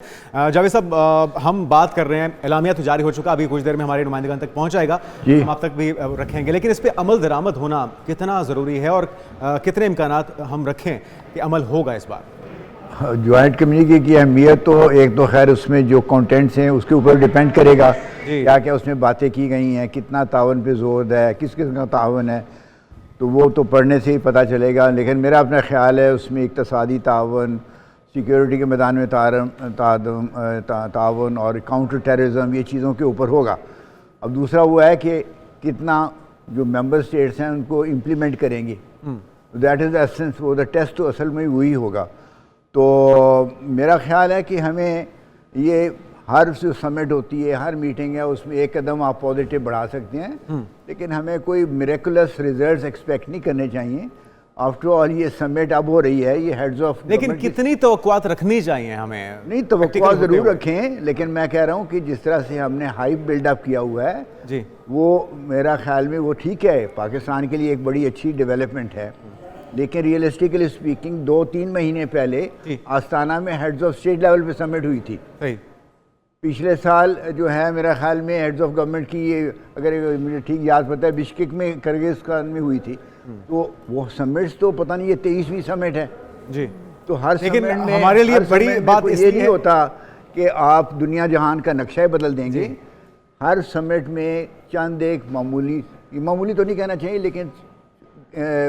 जावेद साहब, हम बात कर रहे हैं, एलामिया तो जारी हो चुका, अभी कुछ देर में हमारे नुमाइंदगान तक पहुंच जाएगा, हम आप तक भी रखेंगे, लेकिन इस पे अमल दरामद होना कितना ज़रूरी है और कितने इम्कानात हम रखें कि अमल होगा इस बार? जॉइंट कम्युनिटी की अहमियत तो एक तो खैर उसमें जो कंटेंट्स हैं उसके ऊपर डिपेंड करेगा, क्या क्या उसमें बातें की गई हैं, कितना तावन पे जोर है, किस किस्म का तावन है, तो वो तो पढ़ने से ही पता चलेगा। लेकिन मेरा अपना ख्याल है उसमें इक़्तिसादी तावन, सिक्योरिटी के मैदान में तावन और काउंटर टेररिज्म, ये चीज़ों के ऊपर होगा। अब दूसरा वो है कि कितना जो मेंबर स्टेट्स हैं उनको इम्प्लीमेंट करेंगे, दैट इज़ द एसेंस, वो द टेस्ट तो असल में वही होगा। तो मेरा ख्याल है कि हमें ये हर जो समिट होती है, हर मीटिंग है, उसमें एक कदम आप पॉजिटिव बढ़ा सकते हैं, लेकिन हमें कोई मिरेकुलस रिजल्ट्स एक्सपेक्ट नहीं करने चाहिए। आफ्टर ऑल ये समिट अब हो रही है, ये हेड्स ऑफ, लेकिन कितनी तवक्कुआत रखनी चाहिए हमें? नहीं, तवक्कुआत ज़रूर रखें, लेकिन मैं कह रहा हूँ कि जिस तरह से हमने हाइप बिल्डअप किया हुआ है जी, वो मेरा ख्याल में वो ठीक है, पाकिस्तान के लिए एक बड़ी अच्छी डेवलपमेंट है। लेकिन रियलिस्टिकली स्पीकिंग 2-3 महीने पहले आस्ताना में हेड्स ऑफ स्टेट लेवल पे समिट हुई थी। पिछले साल जो है मेरा ख्याल में हेड्स ऑफ गवर्नमेंट की, ये अगर मुझे ठीक याद पता है, बिश्केक में, किर्गिज़स्तान में हुई थी। तो वो समिट्स तो पता नहीं, ये 23वीं समिट है जी। तो हर समिट में हमारे लिए बड़ी बात ये नहीं होता कि आप दुनिया जहान का नक्शा ही बदल देंगे। हर समिट में चंद एक मामूली तो नहीं कहना चाहिए, लेकिन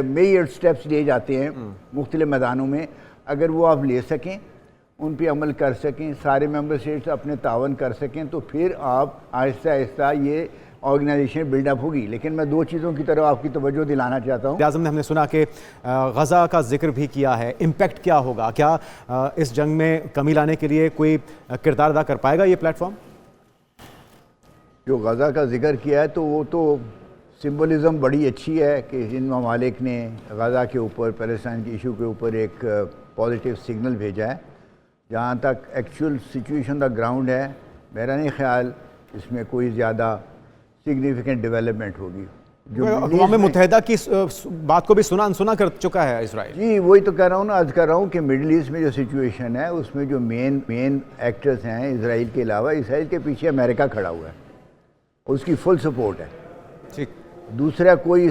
मेजर स्टेप्स लिए जाते हैं मुख्तलिफ मैदानों में। अगर वो आप ले सकें, उन पे अमल कर सकें, सारे मेंबर स्टेट्स अपने तावन कर सकें, तो फिर आप आहिस्ता आहिस्ता ये ऑर्गेनाइजेशन बिल्डअप होगी। लेकिन मैं 2 चीज़ों की तरफ आपकी तवज्जो दिलाना चाहता हूँ। आज़म ने, हमने सुना कि गज़ा का जिक्र भी किया है, इम्पैक्ट क्या होगा, क्या इस जंग में कमी लाने के लिए कोई किरदार अदा कर पाएगा ये प्लेटफॉर्म? जो गज़ा का जिक्र किया है तो वो तो सिम्बलिज़म बड़ी अच्छी है कि जिन ममालिक ने गज़ा के ऊपर, पैलेस्टाइन के इशू के ऊपर एक पॉजिटिव सिग्नल भेजा है। जहाँ तक एक्चुअल सिचुएशन द ग्राउंड है, मेरा नहीं ख्याल इसमें कोई ज़्यादा सिग्निफिकेंट डेवलपमेंट होगी। जो अक़वाम मुत्तहिदा की बात को भी सुना कर चुका है इसराइल। जी, वही तो कह रहा हूँ ना, आज कर रहा हूँ कि मिडल ईस्ट में जो सिचुएशन है उसमें जो मेन एक्टर्स हैं इसराइल के अलावा, इसराइल के पीछे अमेरिका खड़ा हुआ है, उसकी फुल सपोर्ट है। ठीक, दूसरा कोई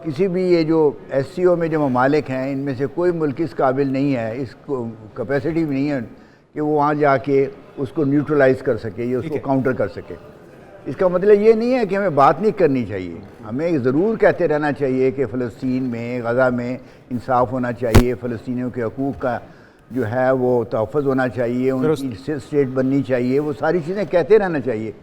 किसी भी ये जो SCO में जो ममालिक हैं, इनमें से कोई मुल्क इस काबिल नहीं है, इसको कैपेसिटी भी नहीं है कि वो वहाँ जाके उसको न्यूट्रलाइज कर सके या उसको काउंटर कर सके। इसका मतलब ये नहीं है कि हमें बात नहीं करनी चाहिए, हमें ज़रूर कहते रहना चाहिए कि फ़लस्तीन में, गज़ा में इंसाफ होना चाहिए, फ़लस्तीनियों के हकूक़ का जो है वो तहफ़्फ़ुज़ होना चाहिए, उनकी स्टेट बननी चाहिए, वो सारी चीज़ें कहते रहना चाहिए।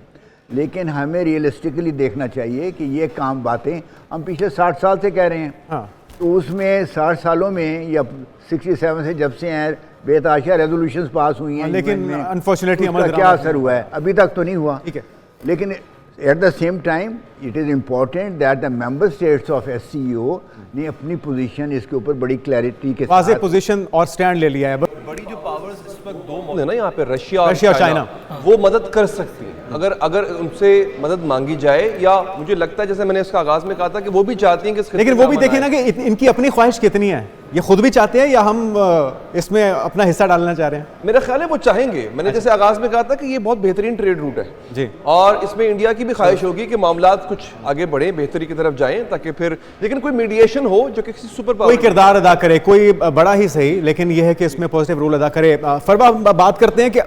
लेकिन हमें रियलिस्टिकली देखना चाहिए कि ये बातें हम पिछले 60 साल से कह रहे हैं। तो उसमें 60 सालों में या 67 से जब से हैं बेतहाशा रेजोल्यूशंस पास हुई हैं, लेकिन अनफॉर्चुनेटली उसका क्या असर हुआ है? अभी तक तो नहीं हुआ। ठीक है, लेकिन at the same time it is important that the member states of SCO ने अपनी पोजीशन इसके ऊपर बड़ी क्लैरिटी के साथ पोजीशन और स्टैंड ले लिया है। बड़ी जो पावर्स इस वक्त 2 है ना यहाँ पे, रशिया और चाइना, वो मदद कर सकती है अगर उनसे मदद मांगी जाए। या मुझे लगता है, जैसे मैंने इसका आगाज में कहा था, कि वो भी चाहती हैं कि लेकिन वो भी देखिए ना कि इनकी अपनी ख्वाहिश कितनी है, ये खुद भी चाहते हैं या हम इसमें अपना हिस्सा डालना चाह रहे हैं? मेरा ख्याल है वो चाहेंगे। मैंने जैसे आगाज में कहा था कि ये बहुत बेहतरीन ट्रेड रूट है जी, और इसमें इंडिया की भी ख्वाहिश होगी कि मामलात कुछ आगे बढ़े, बेहतरी की तरफ जाएं, ताकि फिर लेकिन कोई मीडिएशन हो जो किसी सुपर पावर कोई किरदार अदा करे, कोई बड़ा ही सही, लेकिन यह है कि इसमें पॉजिटिव रोल अदा करे। फरवा, बात करते हैं कि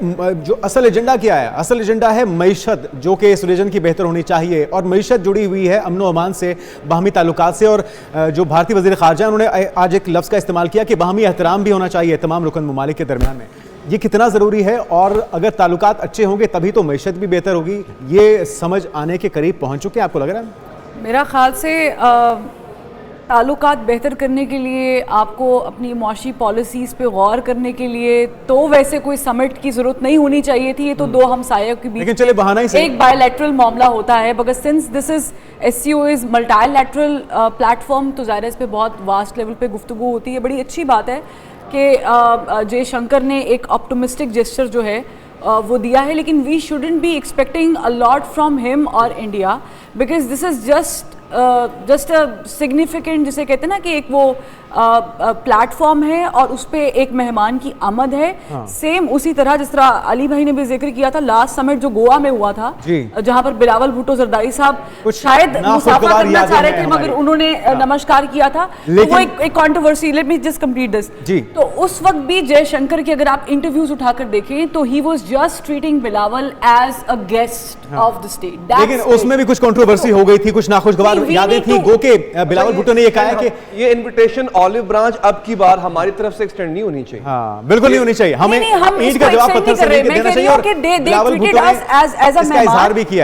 जो असल एजेंडा क्या है। असल एजेंडा है मईशत, जो कि इस रीजन की बेहतर होनी चाहिए, और मईशत जुड़ी हुई है अमन व अमान से, बाहमी ताल्लुकात से। और जो भारतीय वज़ीर ख़ारजा, उन्होंने आज एक लफ्ज़ का इस्तेमाल किया कि बाहमी एहतराम भी होना चाहिए तमाम रुकन ममालिक के दरमियान में। ये कितना ज़रूरी है, और अगर ताल्लुकात अच्छे होंगे तभी तो मईशत भी बेहतर होगी। ये समझ आने के करीब पहुँच चुके हैं, आपको लग रहा है? मेरा ख्याल से ताल्लुकात बेहतर करने के लिए आपको अपनी मुआशी पॉलिसीज़ पे गौर करने के लिए तो वैसे कोई समिट की ज़रूरत नहीं होनी चाहिए थी। ये तो 2 हमसायों के बीच चले बहाना ही एक बायलैटरल मामला होता है, मगर since this is SCO is multilateral platform, तो ज़ाहिर है इस पर बहुत वास्ट लेवल पे गुफ्तगू होती है। बड़ी अच्छी बात है कि जयशंकर ने एक ऑप्टिमिस्टिक जेस्चर जो है वो दिया है, लेकिन we shouldn't be expecting a lot from him और India, because this is just just significant, जिसे कहते हैं ना कि एक वो प्लेटफॉर्म है और उस पे एक मेहमान की आमद है। सेम उसी तरह जिस तरह अली भाई ने भी जिक्र किया था लास्ट समिट जो गोवा में हुआ था, जहां पर बिलावल भुट्टो जरदारी साहब शायद मुसाफा करना चाह रहे थे मगर उन्होंने नमस्कार किया था, तो वो एक controversy. Let me just complete this. तो उस वक्त भी जयशंकर की अगर आप इंटरव्यूज उठाकर देखें तो he was just treating Bilawal as a guest of the state. लेकिन उसमें भी कुछ कंट्रोवर्सी हो गई थी, कुछ नाखुशगवार यादें थी। गो के बिलावल भुट्टो ने ये कहा है कि ये इनविटेशन ऑलिव ब्रांच अब की बार हमारी तरफ से एक्सटेंड नहीं होनी चाहिए। हाँ, बिल्कुल नहीं होनी चाहिए। हमें ईंट का जवाब पत्थर से नहीं देना चाहिए। और बिलावल भुट्टो ने इसका इजहार भी किया।